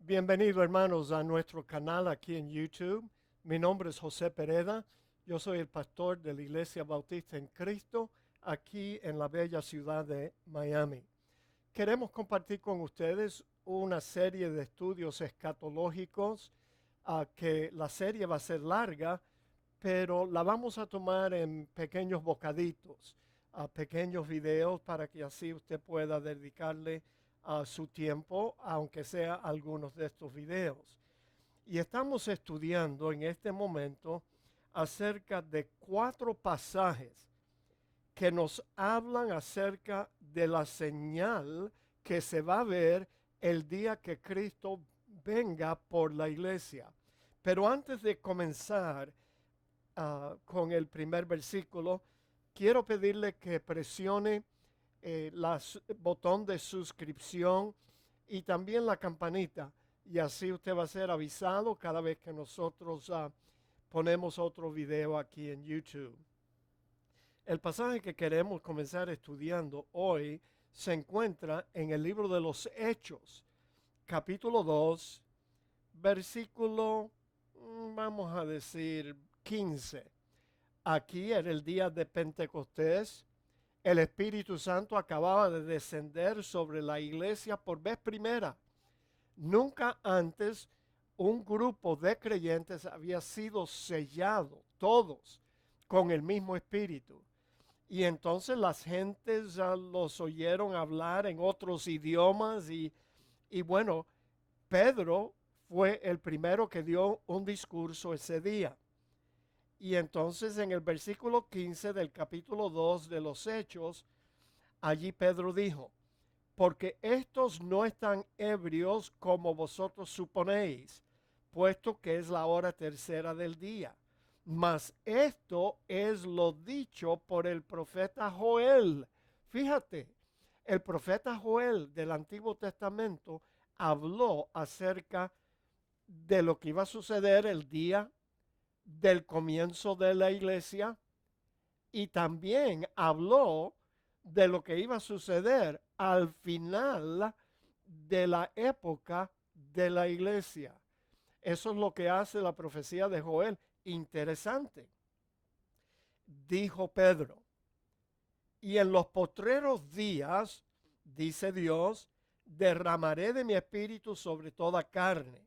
Bienvenido, hermanos, a nuestro canal aquí en YouTube. Mi nombre es José Pereda. Yo soy el pastor de la Iglesia Bautista en Cristo aquí en la bella ciudad de Miami. Queremos compartir con ustedes una serie de estudios escatológicos, que la serie va a ser larga, pero la vamos a tomar en pequeños bocaditos, a pequeños videos para que así usted pueda dedicarle su tiempo, aunque sea algunos de estos videos. Y estamos estudiando en este momento acerca de 4 pasajes que nos hablan acerca de la señal que se va a ver el día que Cristo venga por la iglesia. Pero antes de comenzar con el primer versículo, quiero pedirle que presione el botón de suscripción y también la campanita, y así usted va a ser avisado cada vez que nosotros ponemos otro video aquí en YouTube. El pasaje que queremos comenzar estudiando hoy se encuentra en el libro de los Hechos, capítulo 2, versículo, vamos a decir, 15. Aquí era el día de Pentecostés. El Espíritu Santo acababa de descender sobre la iglesia por vez primera. Nunca antes un grupo de creyentes había sido sellado, todos, con el mismo Espíritu. Y entonces las gentes los oyeron hablar en otros idiomas y bueno, Pedro fue el primero que dio un discurso ese día. Y entonces en el versículo 15 del capítulo 2 de los Hechos, allí Pedro dijo: porque estos no están ebrios como vosotros suponéis, puesto que es la hora tercera del día. Mas esto es lo dicho por el profeta Joel. Fíjate, el profeta Joel del Antiguo Testamento habló acerca de lo que iba a suceder el día del comienzo de la iglesia, y también habló de lo que iba a suceder al final de la época de la iglesia. Eso es lo que hace la profecía de Joel. Interesante. Dijo Pedro: y en los postreros días, dice Dios, derramaré de mi espíritu sobre toda carne,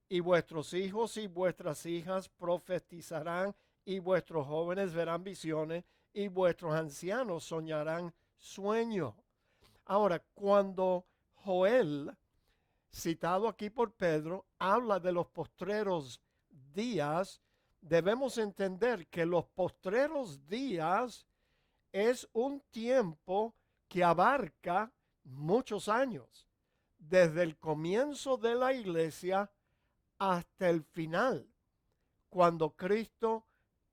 y vuestros hijos y vuestras hijas profetizarán, y vuestros jóvenes verán visiones, y vuestros ancianos soñarán sueños. Ahora, cuando Joel, citado aquí por Pedro, habla de los postreros días, debemos entender que los postreros días es un tiempo que abarca muchos años, desde el comienzo de la iglesia hasta el final, cuando Cristo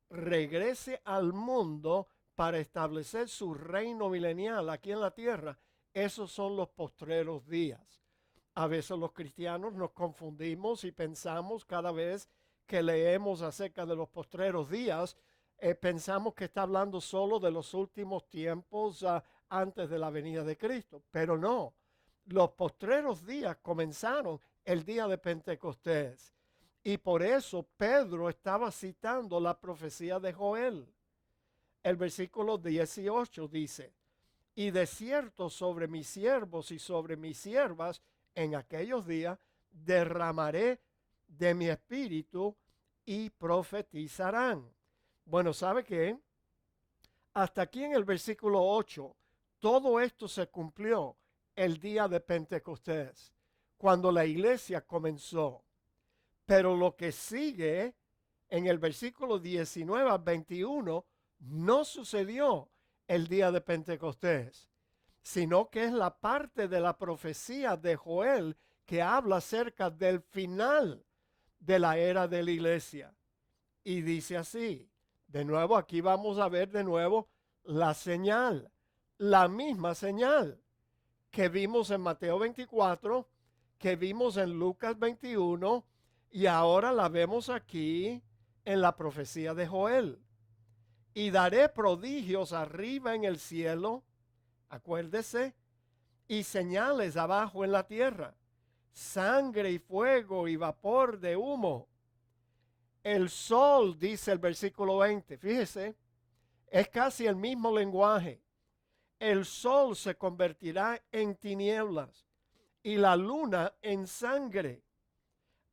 regrese al mundo para establecer su reino milenial aquí en la tierra. Esos son los postreros días. A veces los cristianos nos confundimos y pensamos cada vez que leemos acerca de los postreros días, pensamos que está hablando solo de los últimos tiempos antes de la venida de Cristo. Pero no, los postreros días comenzaron el día de Pentecostés. Y por eso Pedro estaba citando la profecía de Joel. El versículo 18 dice: y de cierto sobre mis siervos y sobre mis siervas en aquellos días derramaré de mi espíritu y profetizarán. Bueno, ¿sabe qué? Hasta aquí en el versículo 8, todo esto se cumplió el día de Pentecostés, cuando la iglesia comenzó. Pero lo que sigue en el versículo 19 al 21 no sucedió el día de Pentecostés, sino que es la parte de la profecía de Joel que habla acerca del final de la era de la iglesia. Y dice así, de nuevo aquí vamos a ver de nuevo la señal, la misma señal que vimos en Mateo 24, que vimos en Lucas 21, y ahora la vemos aquí en la profecía de Joel. Y daré prodigios arriba en el cielo, acuérdese, y señales abajo en la tierra: sangre y fuego y vapor de humo. El sol, dice el versículo 20, fíjese, es casi el mismo lenguaje. El sol se convertirá en tinieblas y la luna en sangre,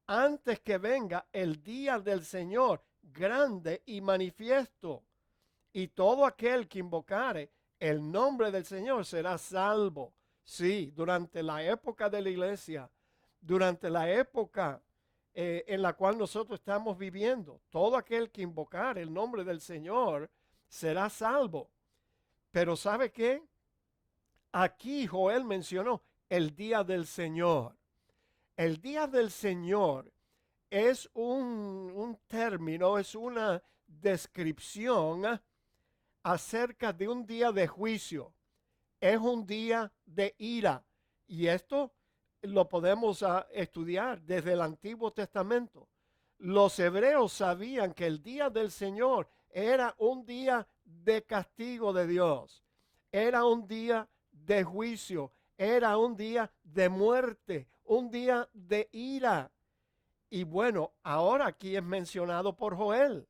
antes que venga el día del Señor grande y manifiesto. Y todo aquel que invocare el nombre del Señor será salvo. Sí, durante la época de la iglesia, durante la época en la cual nosotros estamos viviendo, todo aquel que invocare el nombre del Señor será salvo. Pero ¿sabe qué? Aquí Joel mencionó el día del Señor. El día del Señor es un término, es una descripción acerca de un día de juicio. Es un día de ira. Y esto lo podemos estudiar desde el Antiguo Testamento. Los hebreos sabían que el día del Señor era un día de castigo de Dios. Era un día de juicio. Era un día de muerte. Un día de ira. Y bueno, ahora aquí es mencionado por Joel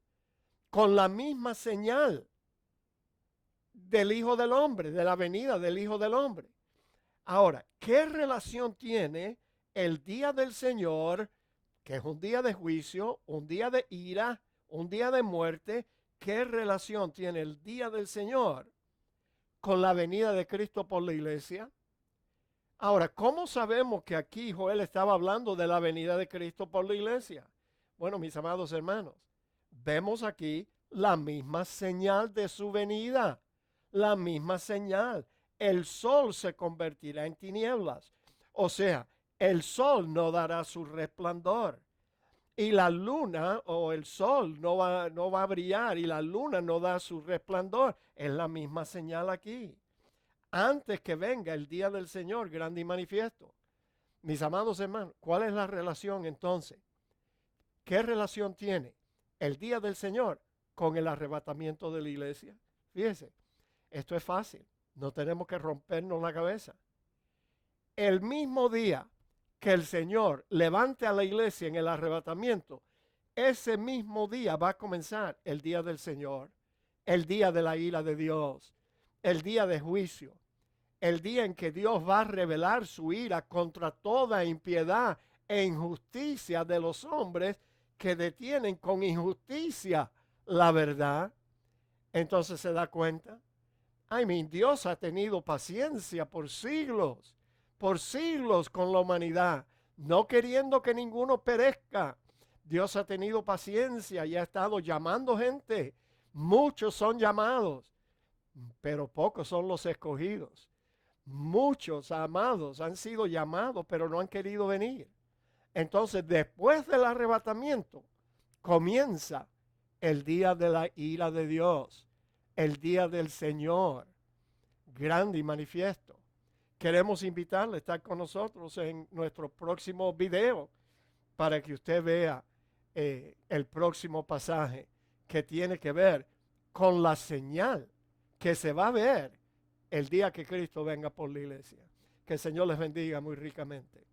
con la misma señal del Hijo del Hombre, de la venida del Hijo del Hombre. Ahora, ¿qué relación tiene el día del Señor, que es un día de juicio, un día de ira, un día de muerte? ¿Qué relación tiene el día del Señor con la venida de Cristo por la iglesia? Ahora, ¿cómo sabemos que aquí Joel estaba hablando de la venida de Cristo por la iglesia? Bueno, mis amados hermanos, vemos aquí la misma señal de su venida, la misma señal. El sol se convertirá en tinieblas, o sea, el sol no dará su resplandor y la luna o el sol no va a brillar y la luna no da su resplandor. Es la misma señal aquí. Antes que venga el día del Señor grande y manifiesto. Mis amados hermanos, ¿cuál es la relación entonces? ¿Qué relación tiene el día del Señor con el arrebatamiento de la iglesia? Fíjese, esto es fácil, no tenemos que rompernos la cabeza. El mismo día que el Señor levante a la iglesia en el arrebatamiento, ese mismo día va a comenzar el día del Señor, el día de la ira de Dios, el día de juicio, el día en que Dios va a revelar su ira contra toda impiedad e injusticia de los hombres que detienen con injusticia la verdad. Entonces se da cuenta. Dios ha tenido paciencia por siglos con la humanidad, no queriendo que ninguno perezca. Dios ha tenido paciencia y ha estado llamando gente. Muchos son llamados, pero pocos son los escogidos. Muchos amados han sido llamados, pero no han querido venir. Entonces, después del arrebatamiento, comienza el día de la ira de Dios, el día del Señor, grande y manifiesto. Queremos invitarle a estar con nosotros en nuestro próximo video para que usted vea el próximo pasaje que tiene que ver con la señal que se va a ver el día que Cristo venga por la iglesia. Que el Señor les bendiga muy ricamente.